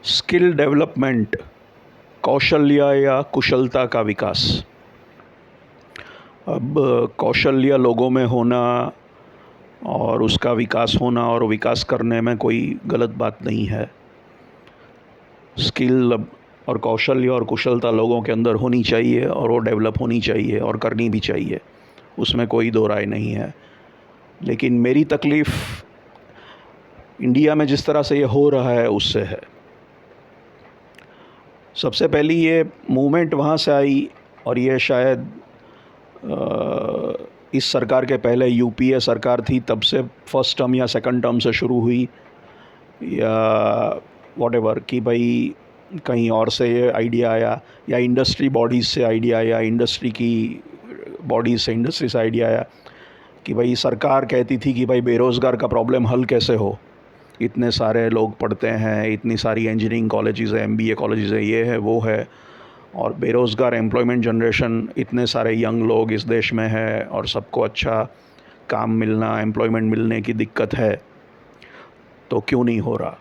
Skill development, कौशल्य या कुशलता का विकास। अब कौशल्य लोगों में होना और उसका विकास होना और विकास करने में कोई गलत बात नहीं है। स्किल और कौशल्य और कुशलता लोगों के अंदर होनी चाहिए और वो डेवलप होनी चाहिए और करनी भी चाहिए, उसमें कोई दो राय नहीं है। लेकिन मेरी तकलीफ़ इंडिया में जिस तरह से ये हो रहा है उससे है। सबसे पहली ये मूवमेंट वहाँ से आई और ये शायद इस सरकार के पहले यूपीए सरकार थी तब से फर्स्ट टर्म या सेकंड टर्म से शुरू हुई या वॉटेवर कि भाई कहीं और से ये आइडिया आया या इंडस्ट्री बॉडीज़ से आइडिया आया, इंडस्ट्री की बॉडीज़ से, इंडस्ट्री से आइडिया आया कि भाई सरकार कहती थी कि भाई बेरोज़गार का प्रॉब्लम हल कैसे हो। इतने सारे लोग पढ़ते हैं, इतनी सारी इंजीनियरिंग कॉलेजेस है, एमबीए कॉलेजेस है, ये है वो है, और बेरोज़गार एम्प्लॉयमेंट जनरेशन, इतने सारे यंग लोग इस देश में है और सबको अच्छा काम मिलना, एम्प्लॉयमेंट मिलने की दिक्कत है, तो क्यों नहीं हो रहा।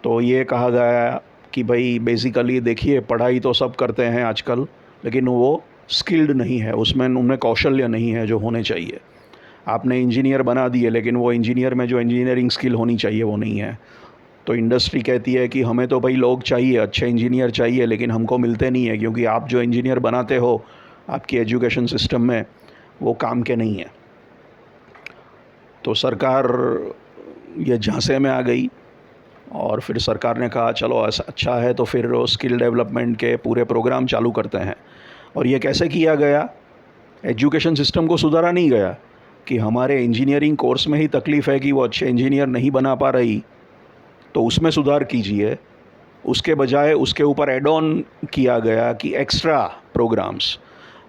तो ये कहा गया कि भाई बेसिकली देखिए पढ़ाई तो सब करते हैं आजकल, लेकिन वो स्किल्ड नहीं है, उसमें उनमें कौशल्य नहीं है जो होने चाहिए। आपने इंजीनियर बना दिए लेकिन वो इंजीनियर में जो इंजीनियरिंग स्किल होनी चाहिए वो नहीं है। तो इंडस्ट्री कहती है कि हमें तो भाई लोग चाहिए, अच्छे इंजीनियर चाहिए, लेकिन हमको मिलते नहीं है क्योंकि आप जो इंजीनियर बनाते हो आपकी एजुकेशन सिस्टम में वो काम के नहीं है। तो सरकार ये झांसे में आ गई और फिर सरकार ने कहा चलो ऐसा अच्छा है तो फिर स्किल डेवलपमेंट के पूरे प्रोग्राम चालू करते हैं। और ये कैसे किया गया, एजुकेशन सिस्टम को सुधारा नहीं गया कि हमारे इंजीनियरिंग कोर्स में ही तकलीफ़ है कि वो अच्छे इंजीनियर नहीं बना पा रही, तो उसमें सुधार कीजिए। उसके बजाय उसके ऊपर एड ऑन किया गया कि एक्स्ट्रा प्रोग्राम्स,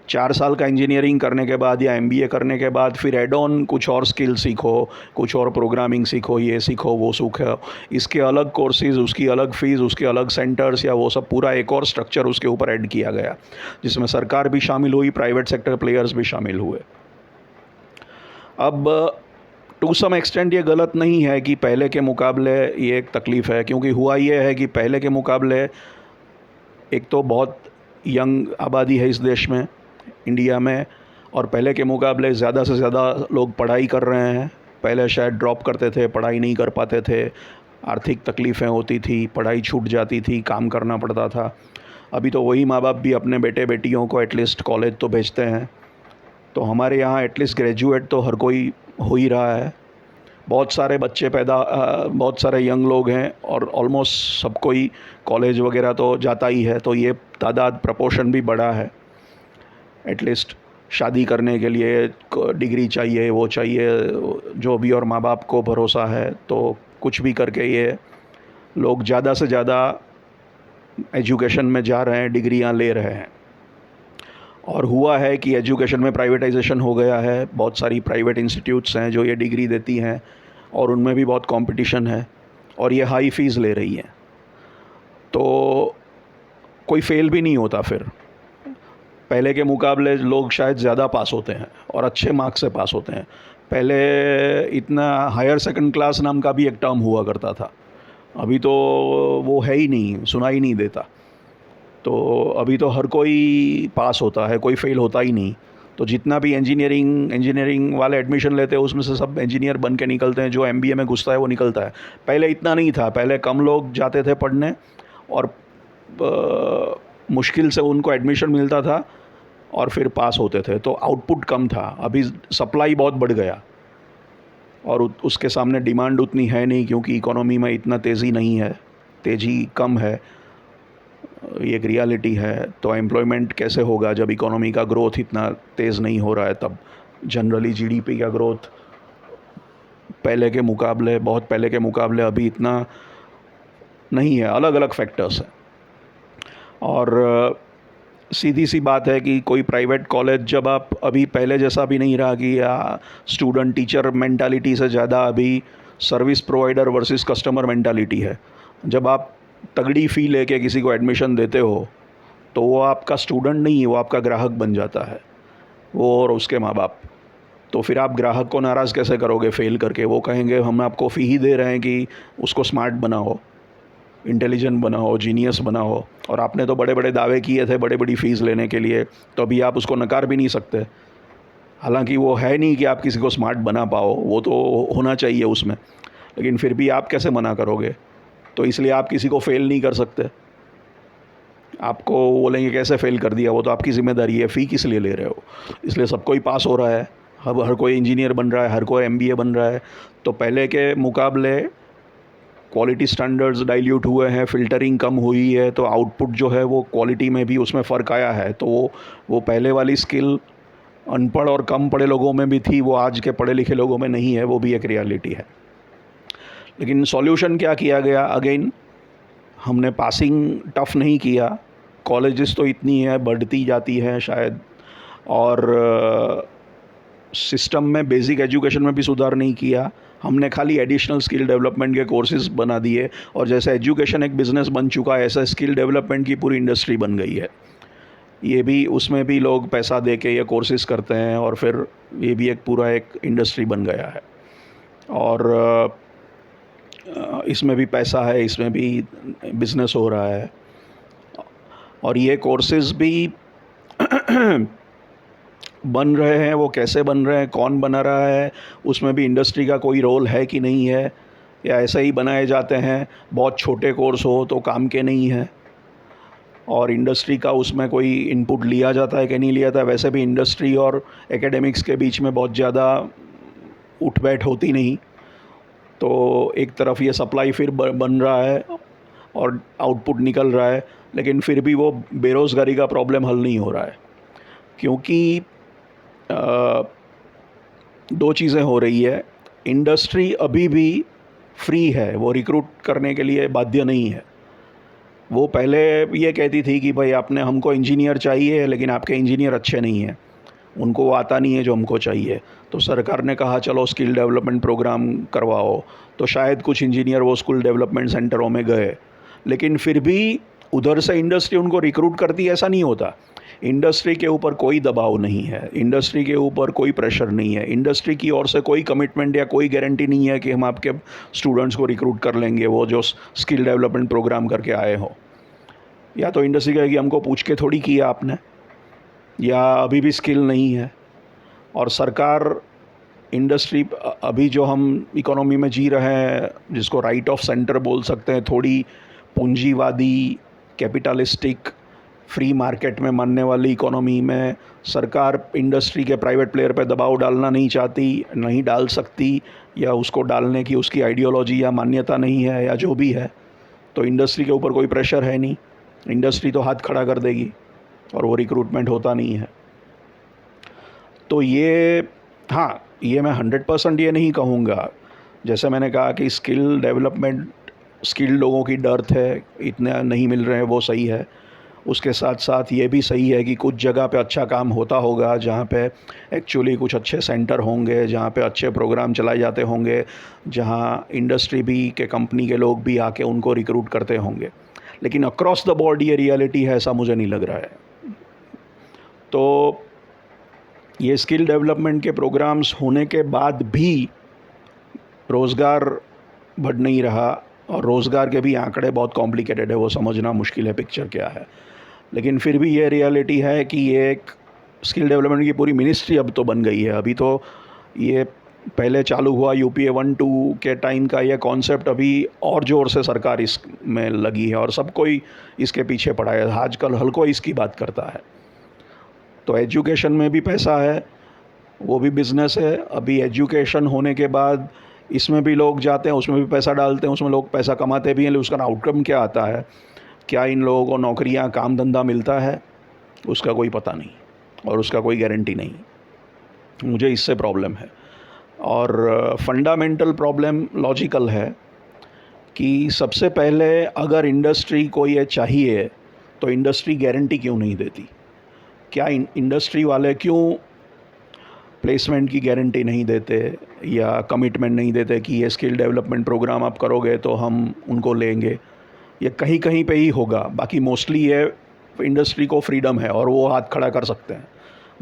4 साल का इंजीनियरिंग करने के बाद या एमबीए करने के बाद फिर एड ऑन कुछ और स्किल सीखो, कुछ और प्रोग्रामिंग सीखो, ये सीखो वो सीखो, इसके अलग कोर्सेज़, उसकी अलग फ़ीस, उसके अलग सेंटर्स, या वो सब पूरा एक और स्ट्रक्चर उसके ऊपर ऐड किया गया जिसमें सरकार भी शामिल हुई, प्राइवेट सेक्टर प्लेयर्स भी शामिल हुए। अब टू सम एक्सटेंट ये गलत नहीं है कि पहले के मुकाबले ये एक तकलीफ़ है, क्योंकि हुआ ये है कि पहले के मुकाबले एक तो बहुत यंग आबादी है इस देश में, इंडिया में, और पहले के मुकाबले ज़्यादा से ज़्यादा लोग पढ़ाई कर रहे हैं। पहले शायद ड्रॉप करते थे, पढ़ाई नहीं कर पाते थे, आर्थिक तकलीफ़ें होती थी, पढ़ाई छूट जाती थी, काम करना पड़ता था। अभी तो वही माँ बाप भी अपने बेटे बेटियों को एटलीस्ट कॉलेज तो भेजते हैं। तो हमारे यहाँ एटलीस्ट ग्रेजुएट तो हर कोई हो ही रहा है। बहुत सारे बच्चे बहुत सारे यंग लोग हैं और ऑलमोस्ट सब कोई कॉलेज वगैरह तो जाता ही है, तो ये तादाद प्रपोर्शन भी बड़ा है। एटलीस्ट शादी करने के लिए डिग्री चाहिए, वो चाहिए, जो भी, और माँ बाप को भरोसा है तो कुछ भी करके ये लोग ज़्यादा से ज़्यादा एजुकेशन में जा रहे हैं, डिग्रियां ले रहे हैं। और हुआ है कि एजुकेशन में प्राइवेटाइजेशन हो गया है, बहुत सारी प्राइवेट इंस्टीट्यूट्स हैं जो ये डिग्री देती हैं और उनमें भी बहुत कंपटीशन है और ये हाई फीस ले रही हैं, तो कोई फेल भी नहीं होता। फिर पहले के मुकाबले लोग शायद ज़्यादा पास होते हैं और अच्छे मार्क्स से पास होते हैं। पहले इतना हायर सेकंड क्लास नाम का भी एक टर्म हुआ करता था, अभी तो वो है ही नहीं, सुना ही नहीं देता। तो अभी तो हर कोई पास होता है, कोई फेल होता ही नहीं। तो जितना भी इंजीनियरिंग वाले एडमिशन लेते हैं उसमें से सब इंजीनियर बन के निकलते हैं, जो एमबीए में घुसता है वो निकलता है। पहले इतना नहीं था, पहले कम लोग जाते थे पढ़ने और मुश्किल से उनको एडमिशन मिलता था और फिर पास होते थे, तो आउटपुट कम था। अभी सप्लाई बहुत बढ़ गया और उसके सामने डिमांड उतनी है नहीं, क्योंकि इकोनॉमी में इतना तेज़ी नहीं है, तेज़ी कम है, ये एक रियलिटी है। तो एम्प्लॉयमेंट कैसे होगा जब इकोनॉमी का ग्रोथ इतना तेज़ नहीं हो रहा है। तब जनरली जीडीपी का ग्रोथ पहले के मुकाबले, बहुत पहले के मुकाबले अभी इतना नहीं है, अलग अलग फैक्टर्स हैं। और सीधी सी बात है कि कोई प्राइवेट कॉलेज, जब आप अभी पहले जैसा भी नहीं रहा कि स्टूडेंट टीचर मेंटालिटी से ज़्यादा अभी service provider versus customer mentality है। जब आप तगड़ी फ़ी लेके किसी को एडमिशन देते हो तो वो आपका स्टूडेंट नहीं, वो आपका ग्राहक बन जाता है, वो और उसके माँ बाप। तो फिर आप ग्राहक को नाराज़ कैसे करोगे फेल करके? वो कहेंगे हम आपको फ़ी ही दे रहे हैं कि उसको स्मार्ट बनाओ। इंटेलिजेंट बना हो, जीनियस बना हो, और आपने तो बड़े बड़े दावे किए थे बड़ी बड़ी फ़ीस लेने के लिए, तो अभी आप उसको नकार भी नहीं सकते। हालांकि वो है नहीं कि आप किसी को स्मार्ट बना पाओ, वो तो होना चाहिए उसमें, लेकिन फिर भी आप कैसे मना करोगे? तो इसलिए आप किसी को फ़ेल नहीं कर सकते। आपको बोलेंगे कैसे फ़ेल कर दिया, वो तो आपकी ज़िम्मेदारी है, फ़ी किस लिए ले रहे हो? इसलिए सबको ही पास हो रहा है, अब हर कोई इंजीनियर बन रहा है, हर कोई एमबीए बन रहा है। तो पहले के मुकाबले क्वालिटी स्टैंडर्ड्स डाइल्यूट हुए हैं, फ़िल्टरिंग कम हुई है, तो आउटपुट जो है वो क्वालिटी में भी उसमें फ़र्क आया है। तो वो पहले वाली स्किल अनपढ़ और कम पढ़े लोगों में भी थी, वो आज के पढ़े लिखे लोगों में नहीं है, वो भी एक रियलिटी है। लेकिन सॉल्यूशन क्या किया गया? अगेन हमने पासिंग टफ़ नहीं किया, कॉलेजेस तो इतनी है, बढ़ती जाती है शायद, और सिस्टम में बेसिक एजुकेशन में भी सुधार नहीं किया। हमने खाली एडिशनल स्किल डेवलपमेंट के कोर्सेज बना दिए, और जैसे एजुकेशन एक बिज़नेस बन चुका है, ऐसा स्किल डेवलपमेंट की पूरी इंडस्ट्री बन गई है। ये भी, उसमें भी लोग पैसा दे के ये कोर्सेज करते हैं, और फिर ये भी एक पूरा एक इंडस्ट्री बन गया है। और इसमें भी पैसा है, इसमें भी बिज़नेस हो रहा है, और ये कोर्सेज भी बन रहे हैं। वो कैसे बन रहे हैं, कौन बना रहा है, उसमें भी इंडस्ट्री का कोई रोल है कि नहीं है, या ऐसे ही बनाए जाते हैं, बहुत छोटे कोर्स हो तो काम के नहीं है, और इंडस्ट्री का उसमें कोई इनपुट लिया जाता है कि नहीं लिया जाता। वैसे भी इंडस्ट्री और एकेडमिक्स के बीच में बहुत ज़्यादा उठ बैठ होती नहीं, तो एक तरफ ये सप्लाई फिर बन रहा है और आउटपुट निकल रहा है, लेकिन फिर भी वो बेरोज़गारी का प्रॉब्लम हल नहीं हो रहा है, क्योंकि दो चीज़ें हो रही है। इंडस्ट्री अभी भी फ्री है, वो रिक्रूट करने के लिए बाध्य नहीं है। वो पहले ये कहती थी कि भाई आपने, हमको इंजीनियर चाहिए, लेकिन आपके इंजीनियर अच्छे नहीं हैं, उनको वो आता नहीं है जो हमको चाहिए। तो सरकार ने कहा चलो स्किल डेवलपमेंट प्रोग्राम करवाओ, तो शायद कुछ इंजीनियर वो स्किल डेवलपमेंट सेंटरों में गए, लेकिन फिर भी उधर से इंडस्ट्री उनको रिक्रूट करती है, ऐसा नहीं होता। इंडस्ट्री के ऊपर कोई दबाव नहीं है, इंडस्ट्री के ऊपर कोई प्रेशर नहीं है, इंडस्ट्री की ओर से कोई कमिटमेंट या कोई गारंटी नहीं है कि हम आपके स्टूडेंट्स को रिक्रूट कर लेंगे, वो जो स्किल डेवलपमेंट प्रोग्राम करके आए हो। या तो इंडस्ट्री कहेगी हमको पूछ के थोड़ी किया आपने, या अभी भी स्किल नहीं है। और सरकार, इंडस्ट्री, अभी जो हम इकोनॉमी में जी रहे हैं, जिसको राइट ऑफ सेंटर बोल सकते हैं, थोड़ी पूंजीवादी, कैपिटलिस्टिक, फ्री मार्केट में मानने वाली इकोनॉमी में सरकार इंडस्ट्री के प्राइवेट प्लेयर पे दबाव डालना नहीं चाहती, नहीं डाल सकती, या उसको डालने की उसकी आइडियोलॉजी या मान्यता नहीं है, या जो भी है। तो इंडस्ट्री के ऊपर कोई प्रेशर है नहीं, इंडस्ट्री तो हाथ खड़ा कर देगी, और वो रिक्रूटमेंट होता नहीं है। तो ये, हाँ, ये मैं 100% ये नहीं कहूँगा। जैसे मैंने कहा कि स्किल डेवलपमेंट, स्किल्ड लोगों की डर्थ है, इतने नहीं मिल रहे हैं, वो सही है। उसके साथ साथ ये भी सही है कि कुछ जगह पे अच्छा काम होता होगा, जहाँ पे एक्चुअली कुछ अच्छे सेंटर होंगे, जहाँ पे अच्छे प्रोग्राम चलाए जाते होंगे, जहाँ इंडस्ट्री भी के कंपनी के लोग भी आके उनको रिक्रूट करते होंगे। लेकिन अक्रॉस द बोर्ड ये रियलिटी है, ऐसा मुझे नहीं लग रहा है। तो ये स्किल डेवलपमेंट के प्रोग्राम्स होने के बाद भी रोज़गार बढ़ नहीं रहा, और रोज़गार के भी आंकड़े बहुत कॉम्प्लिकेटेड है, वो समझना मुश्किल है पिक्चर क्या है। लेकिन फिर भी ये रियलिटी है कि ये एक स्किल डेवलपमेंट की पूरी मिनिस्ट्री अब तो बन गई है। अभी तो ये पहले चालू हुआ यूपीए 1-2 के टाइम का ये कॉन्सेप्ट, अभी और ज़ोर से सरकार इसमें लगी है, और सब कोई इसके पीछे पड़ा है। आजकल हर कोई इसकी बात करता है। तो एजुकेशन में भी पैसा है, वो भी बिज़नेस है। अभी एजुकेशन होने के बाद इसमें भी लोग जाते हैं, उसमें भी पैसा डालते हैं, उसमें लोग पैसा कमाते भी हैं, लेकिन उसका आउटकम क्या आता है, क्या इन लोगों को नौकरियां, काम धंधा मिलता है, उसका कोई पता नहीं, और उसका कोई गारंटी नहीं। मुझे इससे प्रॉब्लम है। और फंडामेंटल प्रॉब्लम लॉजिकल है कि सबसे पहले अगर इंडस्ट्री को ये चाहिए तो इंडस्ट्री गारंटी क्यों नहीं देती? क्या इंडस्ट्री वाले क्यों प्लेसमेंट की गारंटी नहीं देते, या कमिटमेंट नहीं देते कि ये स्किल डेवलपमेंट प्रोग्राम आप करोगे तो हम उनको लेंगे? ये कहीं कहीं पे ही होगा, बाकी मोस्टली ये इंडस्ट्री को फ्रीडम है, और वो हाथ खड़ा कर सकते हैं,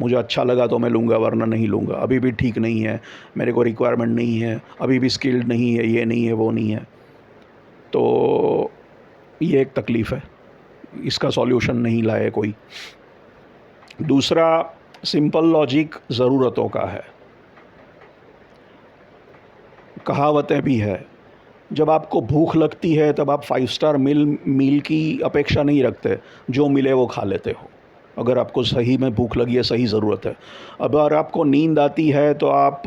मुझे अच्छा लगा तो मैं लूँगा, वरना नहीं लूँगा, अभी भी ठीक नहीं है, मेरे को रिक्वायरमेंट नहीं है, अभी भी स्किल्ड नहीं है, ये नहीं है, वो नहीं है। तो ये एक तकलीफ़ है, इसका सॉल्यूशन नहीं लाए कोई। दूसरा सिंपल लॉजिक ज़रूरतों का है। कहावतें भी है, जब आपको भूख लगती है तब आप 5 स्टार मील की अपेक्षा नहीं रखते, जो मिले वो खा लेते हो। अगर आपको सही में भूख लगी है, सही ज़रूरत है। अगर आपको नींद आती है तो आप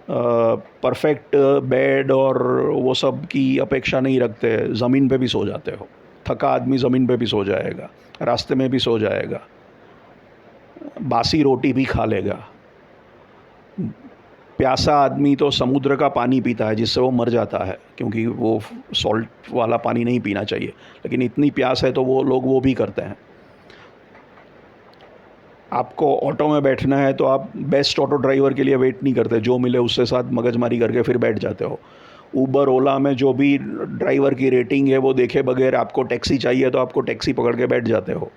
परफेक्ट बेड और वो सब की अपेक्षा नहीं रखते, ज़मीन पे भी सो जाते हो। थका आदमी ज़मीन पे भी सो जाएगा, रास्ते में भी सो जाएगा, बासी रोटी भी खा लेगा। प्यासा आदमी तो समुद्र का पानी पीता है जिससे वो मर जाता है, क्योंकि वो सॉल्ट वाला पानी नहीं पीना चाहिए, लेकिन इतनी प्यास है तो वो लोग वो भी करते हैं। आपको ऑटो में बैठना है तो आप बेस्ट ऑटो ड्राइवर के लिए वेट नहीं करते, जो मिले उससे साथ मगजमारी करके फिर बैठ जाते हो। ऊबर ओला में जो भी ड्राइवर की रेटिंग है वो देखे बगैर आपको टैक्सी चाहिए तो आपको टैक्सी पकड़ के बैठ जाते हो।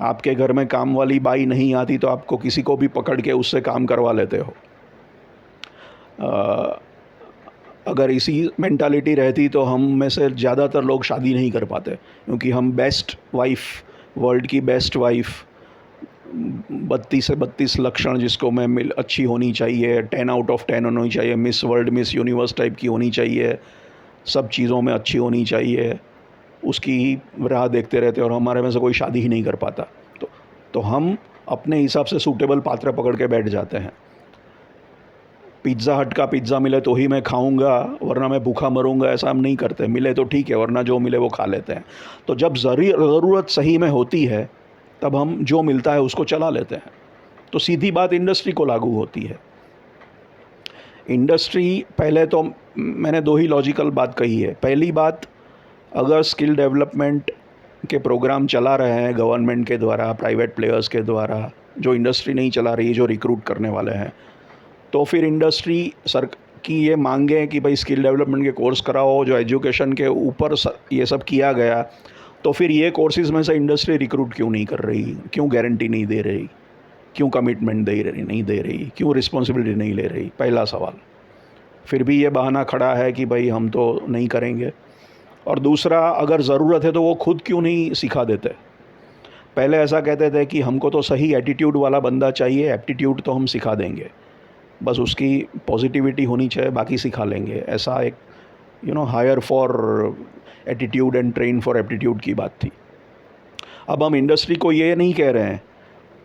आपके घर में काम वाली बाई नहीं आती तो आपको किसी को भी पकड़ के उससे काम करवा लेते हो। अगर इसी मेंटालिटी रहती तो हम में से ज़्यादातर लोग शादी नहीं कर पाते, क्योंकि हम बेस्ट वाइफ, वर्ल्ड की बेस्ट वाइफ 32 से 32 लक्षण जिसको मैं मिल अच्छी होनी चाहिए, 10 out of 10 होनी चाहिए, miss world miss universe type की होनी चाहिए, सब चीज़ों में अच्छी होनी चाहिए, उसकी ही राह देखते रहते और हमारे में से कोई शादी ही नहीं कर पाता। तो हम अपने हिसाब से सूटेबल पात्र पकड़ के बैठ जाते हैं। पिज़्ज़ा हट का पिज़्ज़ा मिले तो ही मैं खाऊंगा, वरना मैं भूखा मरूंगा, ऐसा हम नहीं करते। मिले तो ठीक है, वरना जो मिले वो खा लेते हैं। तो जब ज़रूरत सही में होती है तब हम जो मिलता है उसको चला लेते हैं। तो सीधी बात इंडस्ट्री को लागू होती है। इंडस्ट्री, पहले तो मैंने 2 ही लॉजिकल बात कही है। पहली बात, अगर स्किल डेवलपमेंट के प्रोग्राम चला रहे हैं गवर्नमेंट के द्वारा, प्राइवेट प्लेयर्स के द्वारा, जो इंडस्ट्री नहीं चला रही, जो रिक्रूट करने वाले हैं, तो फिर इंडस्ट्री सर की ये मांगे कि भाई स्किल डेवलपमेंट के कोर्स कराओ, जो एजुकेशन के ऊपर ये सब किया गया, तो फिर ये कोर्सेज़ में से इंडस्ट्री रिक्रूट क्यों नहीं कर रही, क्यों गारंटी नहीं दे रही, क्यों कमिटमेंट नहीं दे रही, क्यों रिस्पॉन्सिबिलिटी नहीं ले रही? पहला सवाल। फिर भी ये बहाना खड़ा है कि भाई हम तो नहीं करेंगे। और दूसरा, अगर ज़रूरत है तो वो खुद क्यों नहीं सिखा देते? पहले ऐसा कहते थे कि हमको तो सही एटीट्यूड वाला बंदा चाहिए, एप्टीट्यूड तो हम सिखा देंगे, बस उसकी पॉजिटिविटी होनी चाहिए, बाकी सिखा लेंगे। ऐसा एक hire for attitude and train for aptitude की बात थी। अब हम इंडस्ट्री को ये नहीं कह रहे हैं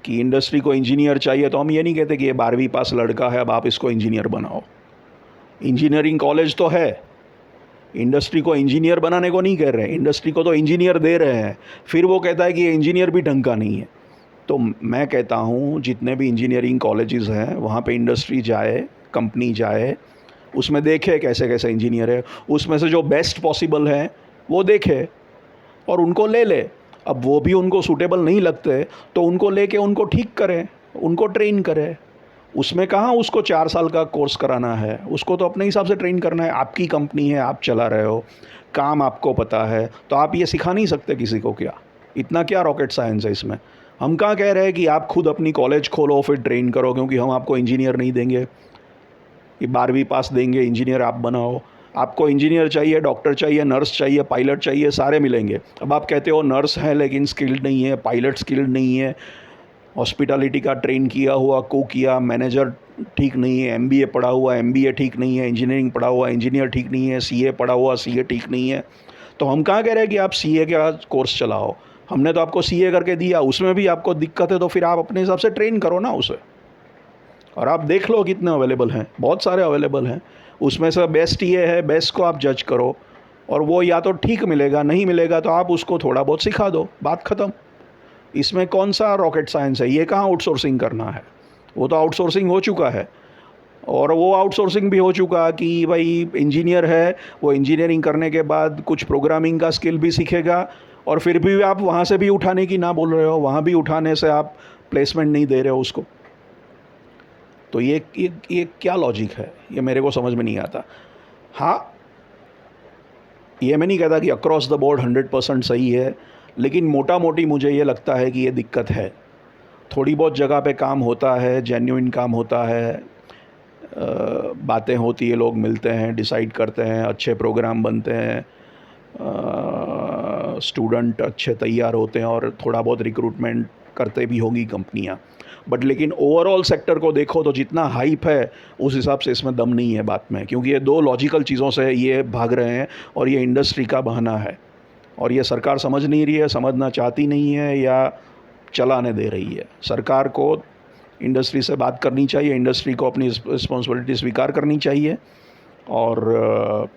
कि इंडस्ट्री को इंजीनियर चाहिए, तो हम ये नहीं कहते कि ये 12वीं पास लड़का है अब आप इसको इंजीनियर बनाओ। इंजीनियरिंग कॉलेज तो है, इंडस्ट्री को इंजीनियर बनाने को नहीं कह रहे हैं, इंडस्ट्री को तो इंजीनियर दे रहे हैं। फिर वो कहता है कि ये इंजीनियर भी ढंग का नहीं है। तो मैं कहता हूँ जितने भी इंजीनियरिंग कॉलेजेस हैं वहाँ पे इंडस्ट्री जाए, कंपनी जाए, उसमें देखे कैसे कैसे इंजीनियर है, उसमें से जो बेस्ट पॉसिबल है वो देखे और उनको ले ले। अब वो भी उनको सूटेबल नहीं लगते तो उनको लेके उनको ठीक करें, उनको ट्रेन करें। उसमें कहाँ उसको 4 साल का कोर्स कराना है, उसको तो अपने हिसाब से ट्रेन करना है। आपकी कंपनी है, आप चला रहे हो, काम आपको पता है, तो आप ये सिखा नहीं सकते किसी को। क्या इतना क्या रॉकेट साइंस है इसमें? हम कहाँ कह रहे हैं कि आप खुद अपनी कॉलेज खोलो फिर ट्रेन करो, क्योंकि हम आपको इंजीनियर नहीं देंगे, ये 12वीं पास देंगे, इंजीनियर आप बनाओ। आपको इंजीनियर चाहिए, डॉक्टर चाहिए, नर्स चाहिए, पायलट चाहिए, सारे मिलेंगे। अब आप कहते हो नर्स है लेकिन स्किल्ड नहीं है, पायलट स्किल्ड नहीं है, हॉस्पिटैलिटी का ट्रेन किया हुआ को किया मैनेजर ठीक नहीं है, एमबीए पढ़ा हुआ एमबीए ठीक नहीं है, इंजीनियरिंग पढ़ा हुआ इंजीनियर ठीक नहीं है, सीए पढ़ा हुआ सीए ठीक नहीं है। तो हम कहाँ कह रहे हैं कि आप सीए का कोर्स चलाओ? हमने तो आपको सीए करके दिया, उसमें भी आपको दिक्कत है तो फिर आप अपने हिसाब से ट्रेन करो ना उसे। और आप देख लो कितने अवेलेबल हैं, बहुत सारे अवेलेबल हैं। उसमें से बेस्ट ये है, बेस्ट को आप जज करो, और वो या तो ठीक मिलेगा, नहीं मिलेगा तो आप उसको थोड़ा बहुत सिखा दो, बात ख़त्म। इसमें कौन सा रॉकेट साइंस है? ये कहाँ आउटसोर्सिंग करना है? वो तो आउटसोर्सिंग हो चुका है। और वो आउटसोर्सिंग भी हो चुका कि भाई इंजीनियर है, वो इंजीनियरिंग करने के बाद कुछ प्रोग्रामिंग का स्किल भी सीखेगा, और फिर भी आप वहाँ से भी उठाने की ना बोल रहे हो, वहाँ भी उठाने से आप प्लेसमेंट नहीं दे रहे हो उसको। तो ये क्या लॉजिक है? ये मेरे को समझ में नहीं आता। हाँ, ये मैं नहीं कहता कि अक्रॉस द बोर्ड 100% सही है, लेकिन मोटा मोटी मुझे ये लगता है कि ये दिक्कत है। थोड़ी बहुत जगह पे काम होता है, जेन्युइन काम होता है, बातें होती है, लोग मिलते हैं, डिसाइड करते हैं, अच्छे प्रोग्राम बनते हैं, स्टूडेंट अच्छे तैयार होते हैं और थोड़ा बहुत रिक्रूटमेंट करते भी होंगी कंपनियां, बट लेकिन ओवरऑल सेक्टर को देखो तो जितना हाइप है उस हिसाब से इसमें दम नहीं है बात में, क्योंकि ये दो लॉजिकल चीज़ों से ये भाग रहे हैं और ये इंडस्ट्री का बहाना है और ये सरकार समझ नहीं रही है, समझना चाहती नहीं है या चलाने दे रही है। सरकार को इंडस्ट्री से बात करनी चाहिए, इंडस्ट्री को अपनी रिस्पॉन्सिबिलिटी स्वीकार करनी चाहिए और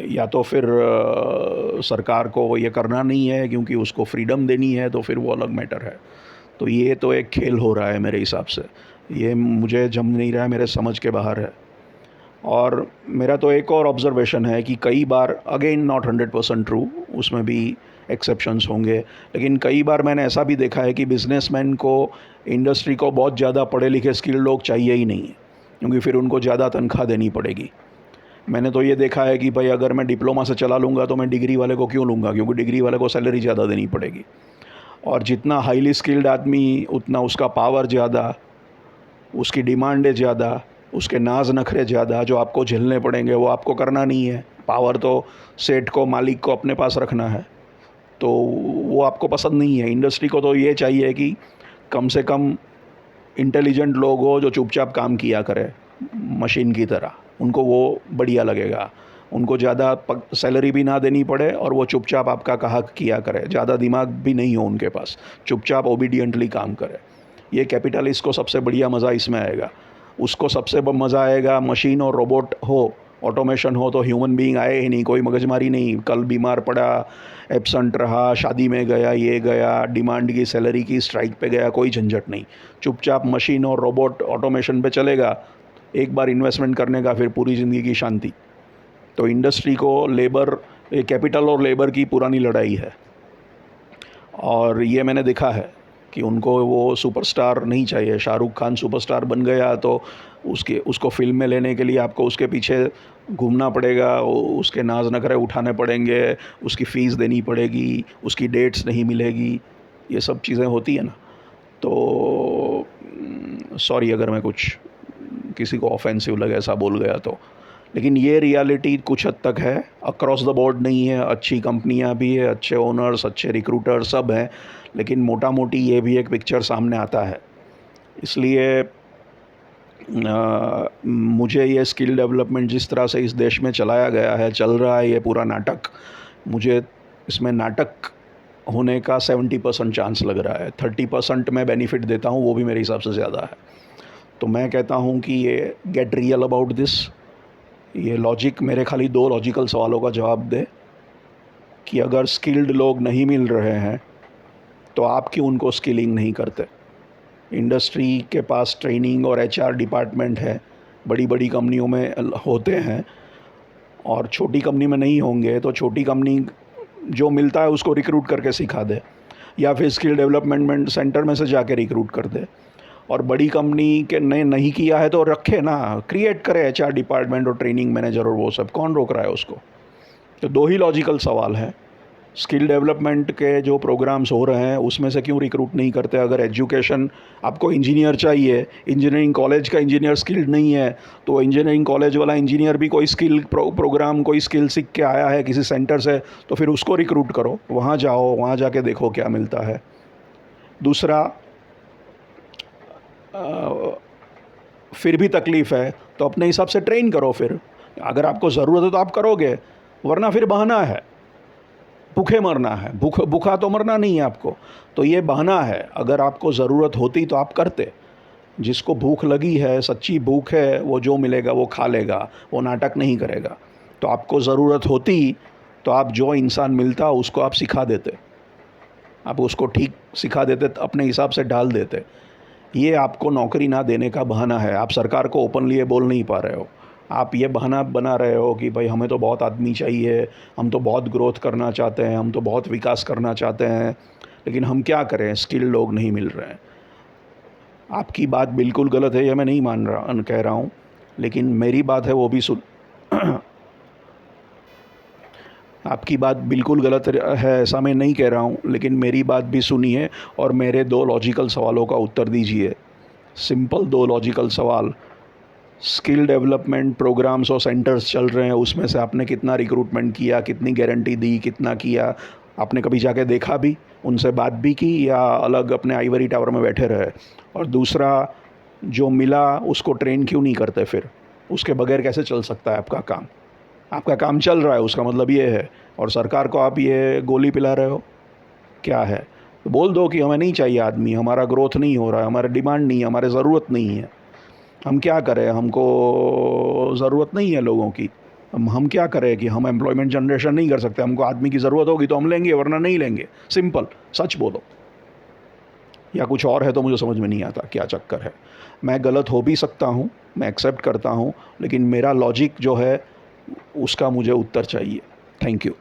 या तो फिर सरकार को ये करना नहीं है क्योंकि उसको फ्रीडम देनी है, तो फिर वो अलग मैटर है। तो ये तो एक खेल हो रहा है मेरे हिसाब से, ये मुझे जम नहीं रहा है, मेरे समझ के बाहर है। और मेरा तो एक और ऑब्जर्वेशन है कि कई बार, अगेन नॉट 100% ट्रू, उसमें भी एक्सेप्शंस होंगे, लेकिन कई बार मैंने ऐसा भी देखा है कि बिजनेसमैन को इंडस्ट्री को बहुत ज़्यादा पढ़े लिखे स्किल्ड लोग चाहिए ही नहीं है, क्योंकि फिर उनको ज़्यादा तनख्वाह देनी पड़ेगी। मैंने तो ये देखा है कि भाई अगर मैं डिप्लोमा से चला लूँगा तो मैं डिग्री वाले को क्यों लूँगा, क्योंकि डिग्री वाले को सैलरी ज़्यादा देनी पड़ेगी। और जितना हाईली स्किल्ड आदमी उतना उसका पावर ज़्यादा, उसकी डिमांडें ज़्यादा, उसके नाज नखरे ज़्यादा जो आपको झेलने पड़ेंगे, वो आपको करना नहीं है। पावर तो सेठ को, मालिक को अपने पास रखना है, तो वो आपको पसंद नहीं है। इंडस्ट्री को तो ये चाहिए कि कम से कम इंटेलिजेंट लोग हो जो चुपचाप काम किया करे मशीन की तरह, उनको वो बढ़िया लगेगा। उनको ज़्यादा सैलरी भी ना देनी पड़े और वो चुपचाप आपका कहा किया करे, ज़्यादा दिमाग भी नहीं हो उनके पास, चुपचाप ओबीडियंटली काम करे। ये कैपिटलिस्ट को सबसे बढ़िया मज़ा इसमें आएगा। उसको सबसे मज़ा आएगा मशीन और रोबोट हो, ऑटोमेशन हो, तो ह्यूमन बीइंग आए ही नहीं, कोई मगजमारी नहीं। कल बीमार पड़ा, एब्सेंट रहा, शादी में गया, ये गया, डिमांड की, सैलरी की, स्ट्राइक पे गया, कोई झंझट नहीं। चुपचाप मशीन और रोबोट ऑटोमेशन पे चलेगा, एक बार इन्वेस्टमेंट करने का फिर पूरी ज़िंदगी की शांति। तो इंडस्ट्री को लेबर, कैपिटल और लेबर की पुरानी लड़ाई है, और ये मैंने देखा है कि उनको वो सुपरस्टार नहीं चाहिए। शाहरुख खान सुपरस्टार बन गया तो उसको फिल्म में लेने के लिए आपको उसके पीछे घूमना पड़ेगा, उसके नाज नखरे उठाने पड़ेंगे, उसकी फ़ीस देनी पड़ेगी, उसकी डेट्स नहीं मिलेगी, ये सब चीज़ें होती है ना। तो सॉरी अगर मैं कुछ किसी को ऑफेंसिव लगे ऐसा बोल गया तो, लेकिन ये रियलिटी कुछ हद तक है, अक्रॉस द बोर्ड नहीं है। अच्छी कंपनियां भी है, अच्छे ओनर्स, अच्छे रिक्रूटर सब हैं, लेकिन मोटा मोटी ये भी एक पिक्चर सामने आता है। इसलिए मुझे ये स्किल डेवलपमेंट जिस तरह से इस देश में चलाया गया है, चल रहा है ये पूरा नाटक, मुझे इसमें नाटक होने का 70% चांस लग रहा है। 30% मैं बेनिफिट देता हूँ, वो भी मेरे हिसाब से ज़्यादा है। तो मैं कहता हूँ कि ये गेट रियल अबाउट दिस। ये लॉजिक मेरे खाली 2 लॉजिकल सवालों का जवाब दे कि अगर स्किल्ड लोग नहीं मिल रहे हैं तो आप क्यों उनको स्किलिंग नहीं करते। इंडस्ट्री के पास ट्रेनिंग और एचआर डिपार्टमेंट है, बड़ी बड़ी कंपनियों में होते हैं, और छोटी कंपनी में नहीं होंगे, तो छोटी कंपनी जो मिलता है उसको रिक्रूट करके सिखा दे, या फिर स्किल डेवलपमेंट सेंटर में से जाके रिक्रूट कर दे। और बड़ी कंपनी के ने नहीं किया है तो रखे ना, क्रिएट करे एचआर डिपार्टमेंट और ट्रेनिंग मैनेजर और वो सब, कौन रोक रहा है उसको। तो 2 ही लॉजिकल सवाल हैं। स्किल डेवलपमेंट के जो प्रोग्राम्स हो रहे हैं उसमें से क्यों रिक्रूट नहीं करते। अगर एजुकेशन, आपको इंजीनियर चाहिए, इंजीनियरिंग कॉलेज का इंजीनियर स्किल्ड नहीं है, तो इंजीनियरिंग कॉलेज वाला इंजीनियर भी कोई स्किल प्रोग्राम, कोई स्किल सीख के आया है किसी सेंटर से, तो फिर उसको रिक्रूट करो, वहाँ जाओ, वहाँ जाके देखो क्या मिलता है। दूसरा, फिर भी तकलीफ़ है तो अपने हिसाब से ट्रेन करो। फिर अगर आपको ज़रूरत है तो आप करोगे, वरना फिर बहाना है, भूखे मरना है। भूखा तो मरना नहीं है आपको, तो ये बहाना है। अगर आपको ज़रूरत होती तो आप करते। जिसको भूख लगी है, सच्ची भूख है, वो जो मिलेगा वो खा लेगा, वो नाटक नहीं करेगा। तो आपको ज़रूरत होती तो आप जो इंसान मिलता उसको आप सिखा देते, आप उसको ठीक सिखा देते, अपने हिसाब से डाल देते। ये आपको नौकरी ना देने का बहाना है। आप सरकार को ओपनली ये बोल नहीं पा रहे हो, आप ये बहाना बना रहे हो कि भाई हमें तो बहुत आदमी चाहिए, हम तो बहुत ग्रोथ करना चाहते हैं, हम तो बहुत विकास करना चाहते हैं, लेकिन हम क्या करें, स्किल लोग नहीं मिल रहे हैं। आपकी बात बिल्कुल गलत है, ये मैं नहीं मान रहा, कह रहा हूँ, लेकिन मेरी बात है वो भी सुन आपकी बात बिल्कुल गलत है ऐसा मैं नहीं कह रहा हूँ, लेकिन मेरी बात भी सुनिए और मेरे 2 लॉजिकल सवालों का उत्तर दीजिए। सिंपल 2 लॉजिकल सवाल स्किल डेवलपमेंट प्रोग्राम्स और सेंटर्स चल रहे हैं, उसमें से आपने कितना रिक्रूटमेंट किया, कितनी गारंटी दी, कितना किया? आपने कभी जाके देखा भी, उनसे बात भी की, या अलग अपने आइवरी टावर में बैठे रहे? और दूसरा, जो मिला उसको ट्रेन क्यों नहीं करते फिर? उसके बगैर कैसे चल सकता है आपका काम? आपका काम चल रहा है, उसका मतलब ये है, और सरकार को आप ये गोली पिला रहे हो, क्या है? तो बोल दो कि हमें नहीं चाहिए आदमी, हमारा ग्रोथ नहीं हो रहा है, हमारा डिमांड नहीं है, हमारे ज़रूरत नहीं है। हम क्या करें, हमको ज़रूरत नहीं है लोगों की। हम क्या करें कि हम एम्प्लॉयमेंट जनरेशन नहीं कर सकते? हमको आदमी की ज़रूरत होगी तो हम लेंगे, वरना नहीं लेंगे। सिंपल, सच बोलो। या कुछ और है तो मुझे समझ में नहीं आता क्या चक्कर है। मैं गलत हो भी सकता हूँ, मैं एक्सेप्ट करता हूँ, लेकिन मेरा लॉजिक जो है उसका मुझे उत्तर चाहिए। Thank you.